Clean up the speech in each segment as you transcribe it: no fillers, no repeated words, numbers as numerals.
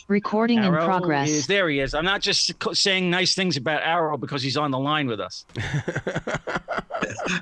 Recording in Arrow progress. there he is. I'm not just saying nice things about Arrow because he's on the line with us.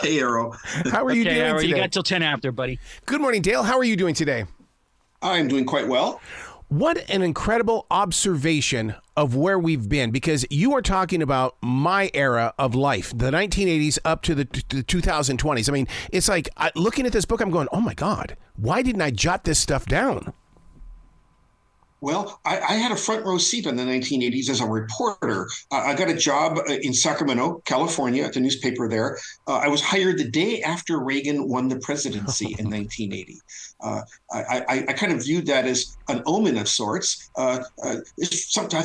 Hey, Arrow. How are you doing Arrow, today? you got till 10 after, buddy. Good morning, Dale. How are you doing today? I'm doing quite well. What an incredible observation of where we've been, because you are talking about my era of life, the 1980s up to the 2020s. I mean, it's like looking at this book, I'm going, oh my God, why didn't I jot this stuff down? Well, I had a front row seat in the 1980s as a reporter. I got a job in Sacramento, California, at the newspaper there. I was hired the day after Reagan won the presidency in 1980. I kind of viewed that as an omen of sorts. I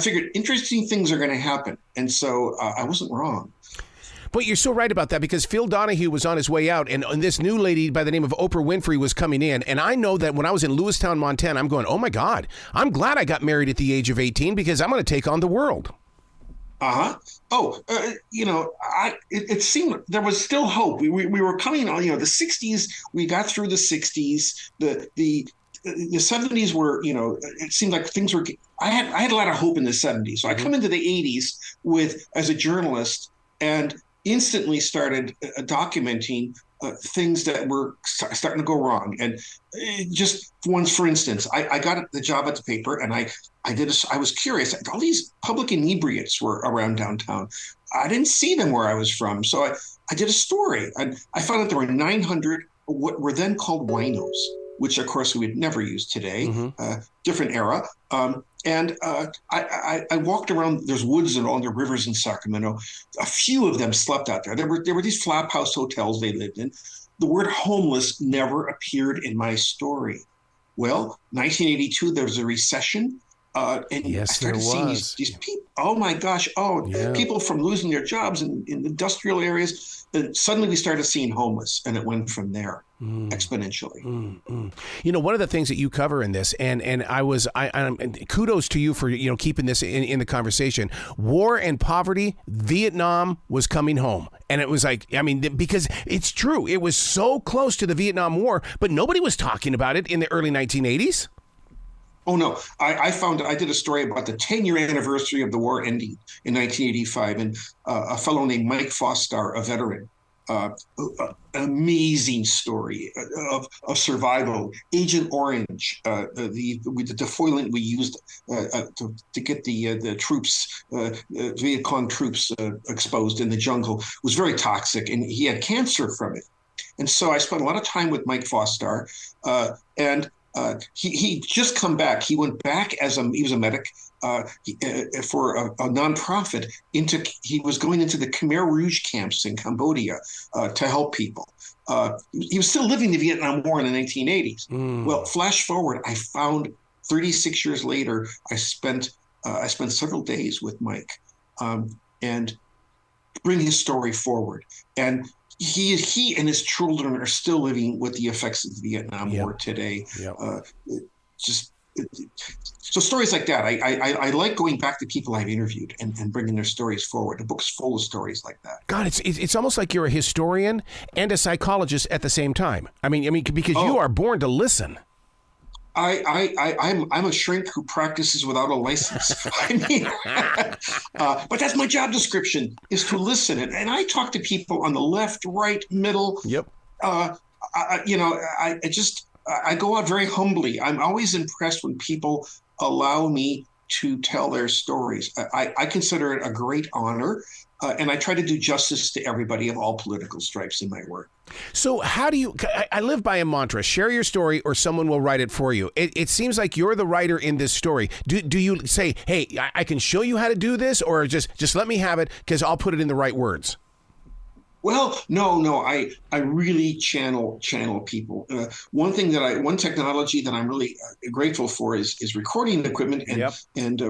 figured interesting things are going to happen. And so I wasn't wrong. But you're so right about that, because Phil Donahue was on his way out, and this new lady by the name of Oprah Winfrey was coming in. And I know that when I was in Lewistown, Montana, I'm going, oh my God, I'm glad I got married at the age of 18 because I'm going to take on the world. It seemed there was still hope. We were coming on, the 60s, we got through the 60s, the 70s were, it seemed like things were, I had a lot of hope in the 70s. So I come into the 80s as a journalist, and instantly started documenting things that were starting to go wrong. And just once, for instance, I got the job at the paper, and I was curious. All these public inebriates were around downtown. I didn't see them where I was from. So I did a story, and I found out there were 900 what were then called winos, which of course we would never use today, different era. I walked around, there's woods and all the rivers in Sacramento. A few of them slept out there. There were these flap house hotels they lived in. The word homeless never appeared in my story. Well, 1982, there was a recession. And yes, I started seeing these people. Oh my gosh! People from losing their jobs in industrial areas. And suddenly we started seeing homeless, and it went from there exponentially. One of the things that you cover in this, and kudos to you for keeping this in the conversation. War and poverty. Vietnam was coming home, and it was like, because it's true, it was so close to the Vietnam War, but nobody was talking about it in the early 1980s. Oh, no. I did a story about the 10-year anniversary of the war ending in 1985, and a fellow named Mike Fostar, a veteran, an amazing story of survival. Agent Orange, the defoilant we used to get the troops, Viet Cong troops exposed in the jungle, was very toxic, and he had cancer from it. And so I spent a lot of time with Mike Fostar, and he just come back. He went back he was a medic for a nonprofit. He was going into the Khmer Rouge camps in Cambodia to help people. He was still living the Vietnam War in the 1980s. Well, flash forward, I found 36 years later, I spent several days with Mike and bring his story forward. And he and his children are still living with the effects of the Vietnam War today. So stories like that. I like going back to people I've interviewed and bringing their stories forward. The book's full of stories like that. God, it's almost like you're a historian and a psychologist at the same time. I mean, because you are born to listen. I'm a shrink who practices without a license. But that's my job description, is to listen. And I talk to people on the left, right, middle. Yep. I go out very humbly. I'm always impressed when people allow me to tell their stories. I consider it a great honor. And I try to do justice to everybody of all political stripes in my work. So how do you, I live by a mantra, share your story or someone will write it for you. It seems like you're the writer in this story. Do you say, hey, I can show you how to do this, or just let me have it because I'll put it in the right words? Well, no. I really channel people. One technology that I'm really grateful for is recording equipment and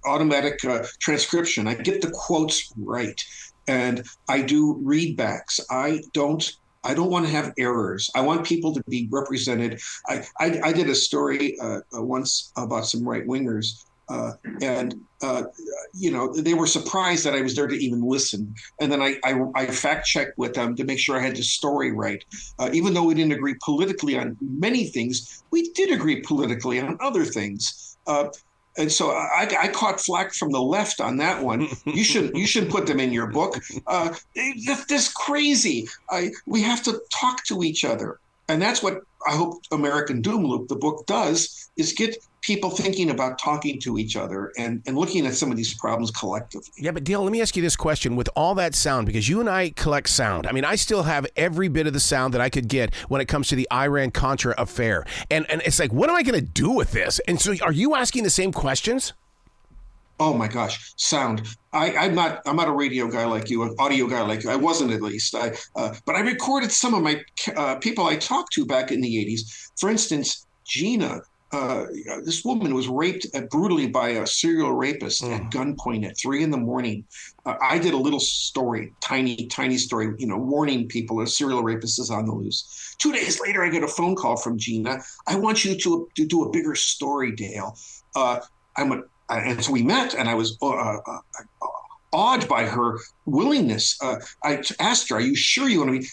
automatic transcription. I get the quotes right, and I do readbacks. I don't want to have errors. I want people to be represented. I did a story once about some right wingers. They were surprised that I was there to even listen. And then I fact checked with them to make sure I had the story right. Even though we didn't agree politically on many things, we did agree politically on other things. And so I caught flack from the left on that one. You shouldn't put them in your book. This crazy. We have to talk to each other. And that's what I hope American Doom Loop, the book, does, is get people thinking about talking to each other and looking at some of these problems collectively. Yeah, but Dale, let me ask you this question. With all that sound, because you and I collect sound, I mean, I still have every bit of the sound that I could get when it comes to the Iran-Contra affair. And it's like, what am I going to do with this? And so are you asking the same questions? Oh my gosh, sound. I'm not a radio guy like you, an audio guy like you. I wasn't, at least. But I recorded some of my people I talked to back in the 80s. For instance, Gina, this woman was raped brutally by a serial rapist at gunpoint at 3 a.m. I did a little story, tiny story, warning people a serial rapist is on the loose. 2 days later, I get a phone call from Gina. I want you to do a bigger story, Dale. And so we met, and I was awed by her willingness. I asked her, "Are you sure you want to be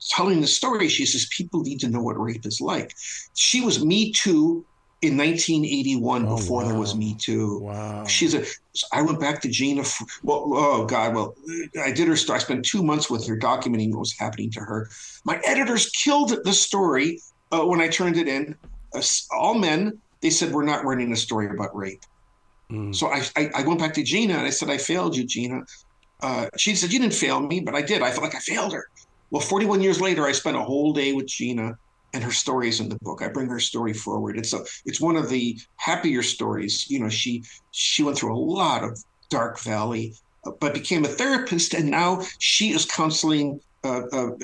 telling the story?" She says, "People need to know what rape is like." She was Me Too in 1981 before there was Me Too. Wow. I went back to Gina. I did her story. I spent 2 months with her documenting what was happening to her. My editors killed the story when I turned it in. All men. They said, "We're not writing a story about rape." So I went back to Gina and I said, "I failed you, Gina." She said, "You didn't fail me," but I did. I felt like I failed her. Well, 41 years later, I spent a whole day with Gina, and her story is in the book. I bring her story forward. It's one of the happier stories. She went through a lot of dark valley, but became a therapist, and now she is counseling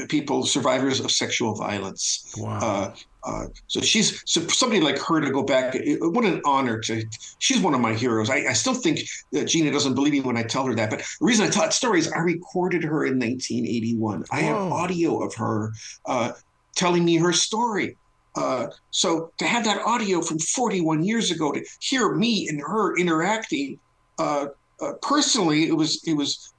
people, survivors of sexual violence. Wow. So somebody like her to go back. What an honor she's one of my heroes. I still think that Gina doesn't believe me when I tell her that. But the reason I tell that story is I recorded her in 1981. I have audio of her telling me her story. So to have that audio from 41 years ago, to hear me and her interacting, personally, it was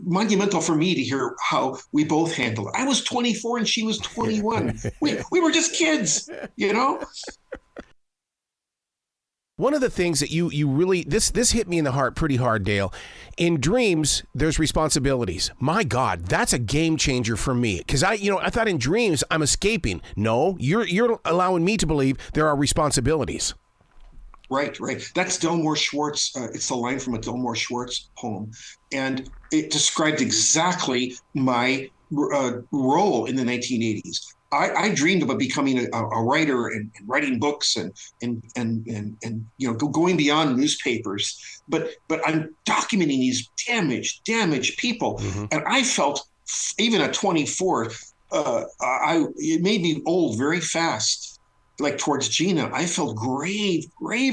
monumental for me to hear how we both handled it. I was 24 and she was 21. We were just kids, One of the things that you really, this hit me in the heart pretty hard, Dale. In dreams, there's responsibilities. My God, that's a game changer for me. Because I thought in dreams I'm escaping. No, you're allowing me to believe there are responsibilities. Right. That's Delmore Schwartz. It's a line from a Delmore Schwartz poem. And it described exactly my role in the 1980s. I dreamed about becoming a writer and writing books and going beyond newspapers. But I'm documenting these damaged people. Mm-hmm. And I felt, even at 24, it made me old very fast. Like towards Gina, I felt grave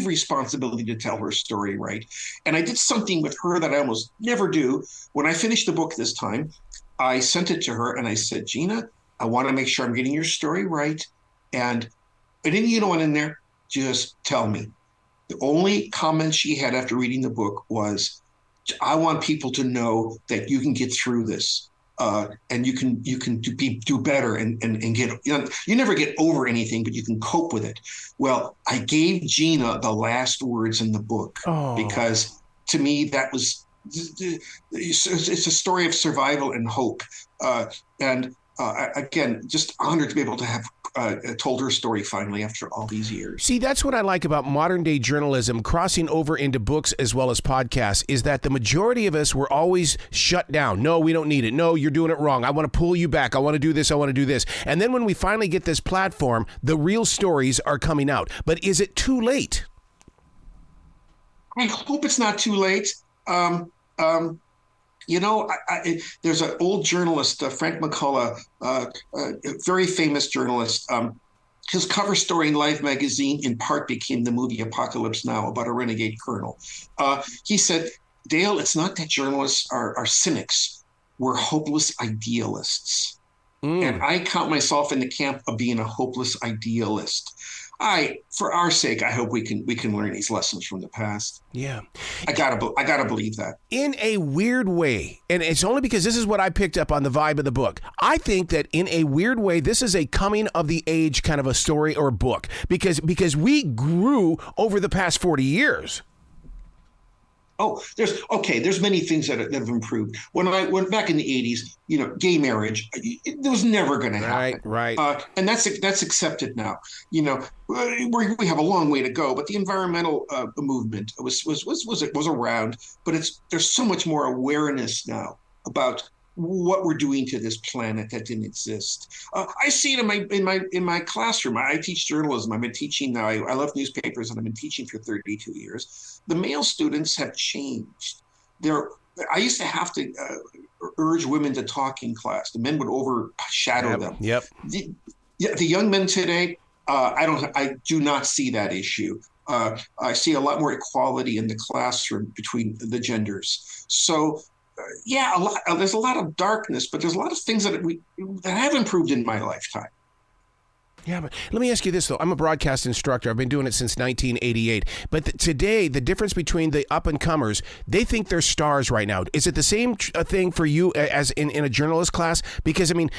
responsibility to tell her story right. And I did something with her that I almost never do. When I finished the book this time, I sent it to her and I said, "Gina, I want to make sure I'm getting your story right. And anything you want in there, just tell me." The only comment she had after reading the book was, "I want people to know that you can get through this. And you can do better and get, you never get over anything, but you can cope with it." Well, I gave Gina the last words in the book because to me that was, it's a story of survival and hope. Again, just honored to be able to have told her story finally after all these years. See, that's what I like about modern day journalism crossing over into books as well as podcasts, is that the majority of us were always shut down. No, we don't need it. No, you're doing it wrong. I want to pull you back. I want to do this. I want to do this. And then when we finally get this platform, the real stories are coming out. But is it too late? I hope it's not too late. There's an old journalist, Frank McCullough, a very famous journalist. His cover story in Life magazine in part became the movie Apocalypse Now, about a renegade colonel. He said, "Dale, it's not that journalists are cynics. We're hopeless idealists." And I count myself in the camp of being a hopeless idealist. For our sake, I hope we can learn these lessons from the past. Yeah. I gotta believe that. In a weird way, and it's only because this is what I picked up on the vibe of the book. I think that in a weird way, this is a coming of the age kind of a story or book because we grew over the past 40 years. Oh, there's many things that have improved. When back in the 80s, gay marriage, it was never going to happen. Right. And that's accepted now. We have a long way to go, but the environmental movement was around. But there's so much more awareness now about what we're doing to this planet that didn't exist. I see it in my classroom. I teach journalism. I've been teaching now. I love newspapers, and I've been teaching for 32 years. The male students have changed. I used to have to urge women to talk in class. The men would overshadow them. Yep. The young men today, I do not see that issue. I see a lot more equality in the classroom between the genders. So. There's a lot of darkness, but there's a lot of things that have improved in my lifetime. Yeah, but let me ask you this, though. I'm a broadcast instructor. I've been doing it since 1988. But today, the difference between the up-and-comers, they think they're stars right now. Is it the same thing for you as in a journalist class? Because, I mean,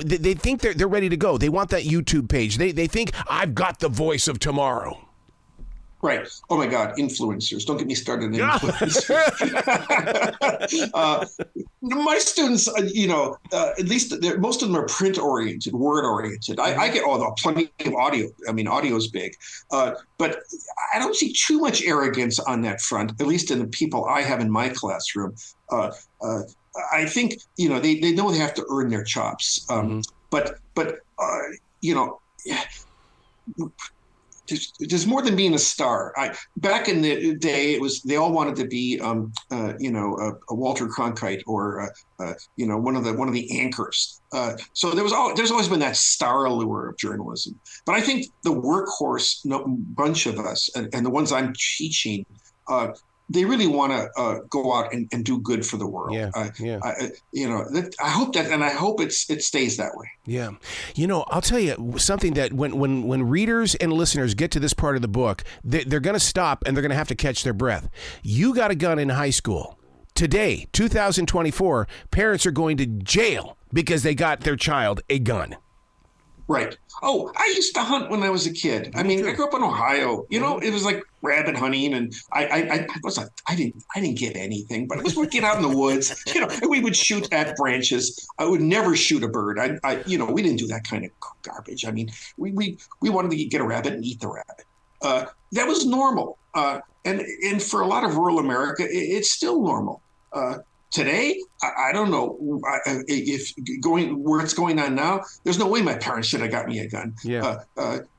they think they're ready to go. They want that YouTube page. They think, I've got the voice of tomorrow. Right. Oh my God, influencers. Don't get me started on influencers. My students, at least most of them are print oriented, word oriented. I get plenty of audio. I mean, audio is big, but I don't see too much arrogance on that front. At least in the people I have in my classroom. I think they know they have to earn their chops. But there's more than being a star. Back in the day, they all wanted to be, a Walter Cronkite or, one of the anchors. So there's always been that star allure of journalism. But I think the workhorse bunch of us, and the ones I'm teaching, they really want to go out and do good for the world. I hope that, and I hope it stays that way. Yeah. I'll tell you something that when readers and listeners get to this part of the book, they're going to stop and they're going to have to catch their breath. You got a gun in high school. Today, 2024, parents are going to jail because they got their child a gun. Right. Oh, I used to hunt when I was a kid. I mean, I grew up in Ohio. It was like rabbit hunting, and I didn't get anything, but we'd get out in the woods, and we would shoot at branches. I would never shoot a bird. We didn't do that kind of garbage. I mean, we wanted to get a rabbit and eat the rabbit. That was normal. And for a lot of rural America, it's still normal. Today, I don't know if going where it's going on now. There's no way my parents should have got me a gun. Yeah.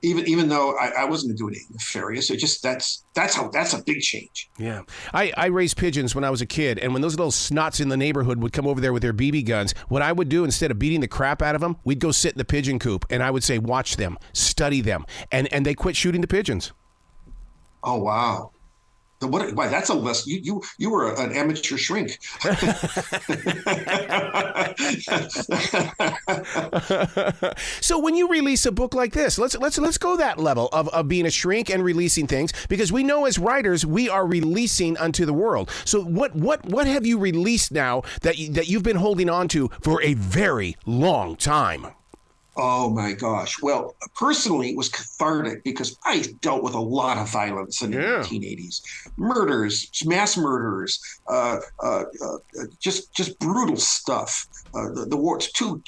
Even though I wasn't doing anything nefarious. It just that's a big change. Yeah. I raised pigeons when I was a kid, and when those little snots in the neighborhood would come over there with their BB guns, what I would do instead of beating the crap out of them, we'd go sit in the pigeon coop, and I would say, watch them, study them, and they quit shooting the pigeons. Oh wow. Why? That's a less. You were an amateur shrink. So when you release a book like this, let's go that level of being a shrink and releasing things, because we know as writers we are releasing unto the world. So what have you released now that you've been holding on to for a very long time? Oh my gosh. Well, personally, it was cathartic because I dealt with a lot of violence in the 1980s. Murders, mass murders, just brutal stuff. The war, two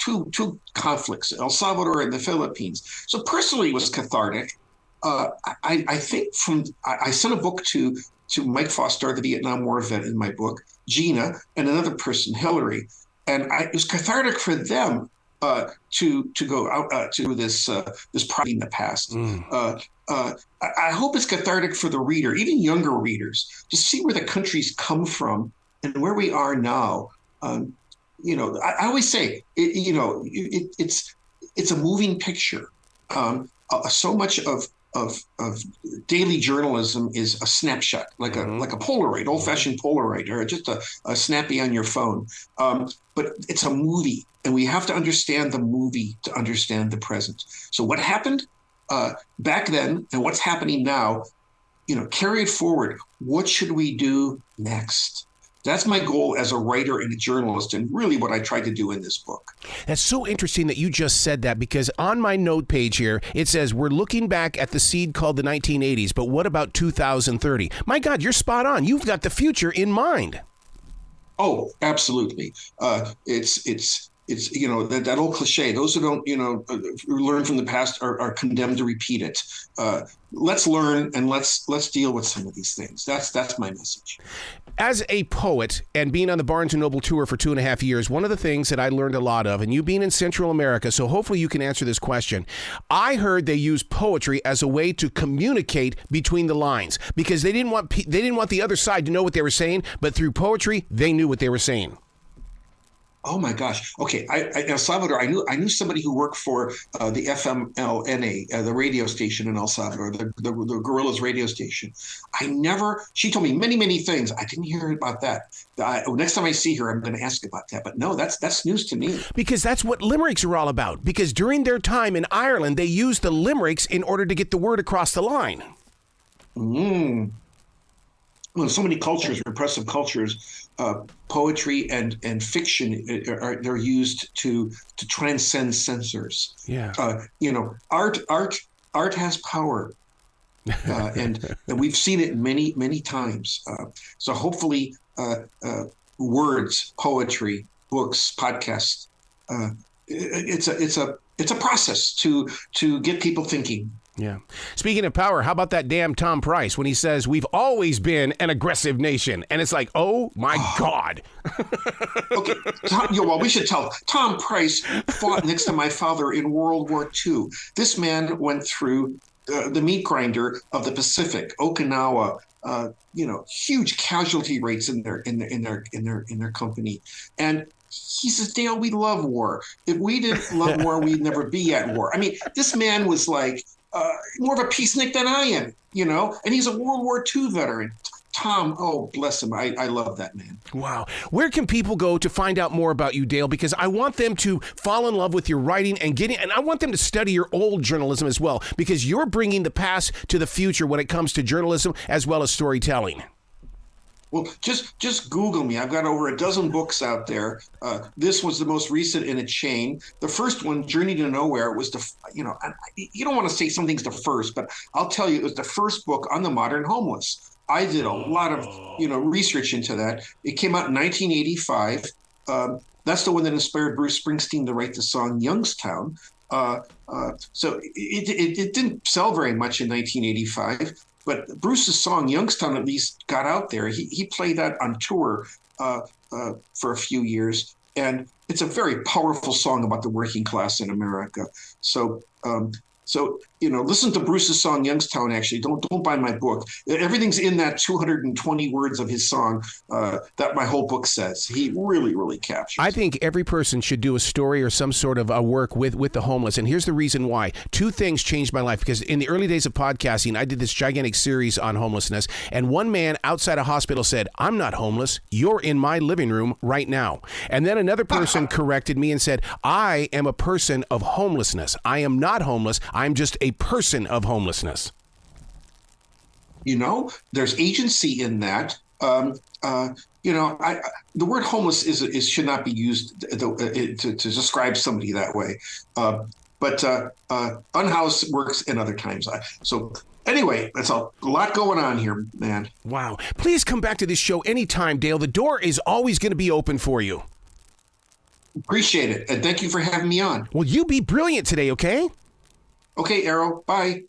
conflicts, El Salvador and the Philippines. So personally, it was cathartic. I think I sent a book to Mike Foster, the Vietnam War vet, in my book, Gina, and another person, Hillary, and it was cathartic for them. To go out to this project in the past. I hope it's cathartic for the reader, even younger readers, to see where the country's come from and where we are now. I always say, it's a moving picture. So much of of daily journalism is a snapshot, like a Polaroid, old-fashioned Polaroid, or just a snappy on your phone. But it's a movie, and we have to understand the movie to understand the present. So what happened back then and what's happening now, carry it forward. What should we do next? That's my goal as a writer and a journalist, and really what I tried to do in this book. That's so interesting that you just said that, because on my note page here, it says, we're looking back at the seed called the 1980s, but what about 2030? My God, you're spot on. You've got the future in mind. Oh, absolutely. It's that old cliche. Those who don't, learn from the past are condemned to repeat it. Let's learn and let's deal with some of these things. That's my message. As a poet and being on the Barnes & Noble tour for 2.5 years, one of the things that I learned a lot of, and you being in Central America, so hopefully you can answer this question. I heard they use poetry as a way to communicate between the lines, because they didn't want the other side to know what they were saying, but through poetry, they knew what they were saying. Oh my gosh. Okay. In El Salvador, I knew somebody who worked for the FMLNA, the radio station in El Salvador, the guerrillas radio station. She told me many, many things. I didn't hear about that. Next time I see her, I'm going to ask about that. But no, that's news to me. Because that's what limericks are all about. Because during their time in Ireland, they used the limericks in order to get the word across the line. Well, so many cultures, repressive cultures, poetry and fiction they're used to transcend censors. Yeah. Art has power, and we've seen it many times. So hopefully, words, poetry, books, podcasts. It's a process to get people thinking. Yeah. Speaking of power, how about that damn Tom Price when he says we've always been an aggressive nation? And it's like, oh my God. Okay. We should tell. Tom Price fought next to my father in World War II. This man went through the meat grinder of the Pacific, Okinawa. Huge casualty rates in their company, and he says, Dale, we love war. If we didn't love war, we'd never be at war. I mean, this man was like more of a peacenik than I am, and he's a World War II veteran. Tom, oh, bless him. I love that man. Wow. Where can people go to find out more about you, Dale? Because I want them to fall in love with your writing and I want them to study your old journalism as well, because you're bringing the past to the future when it comes to journalism as well as storytelling. Well, just Google me. I've got over a dozen books out there. This was the most recent in a chain. The first one, Journey to Nowhere, was you don't want to say something's the first, but I'll tell you, it was the first book on the modern homeless. I did a lot of, research into that. It came out in 1985. That's the one that inspired Bruce Springsteen to write the song Youngstown. So it didn't sell very much in 1985. But Bruce's song Youngstown at least got out there. He played that on tour for a few years, and it's a very powerful song about the working class in America. So listen to Bruce's song Youngstown. Actually, don't buy my book. Everything's in that 220 words of his song that my whole book says. He really captures. I think every person should do a story or some sort of a work with the homeless. And here's the reason why. Two things changed my life, because in the early days of podcasting, I did this gigantic series on homelessness. And one man outside a hospital said, I'm not homeless. You're in my living room right now. And then another person corrected me and said, I am a person of homelessness. I am not homeless. I'm just a person of homelessness. There's agency in that. The word homeless should not be used to describe somebody that way. But unhoused works in other times. So anyway, that's a lot going on here, man. Wow. Please come back to this show anytime, Dale. The door is always going to be open for you. Appreciate it. And thank you for having me on. Well, you be brilliant today, okay? Okay, Arrow. Bye.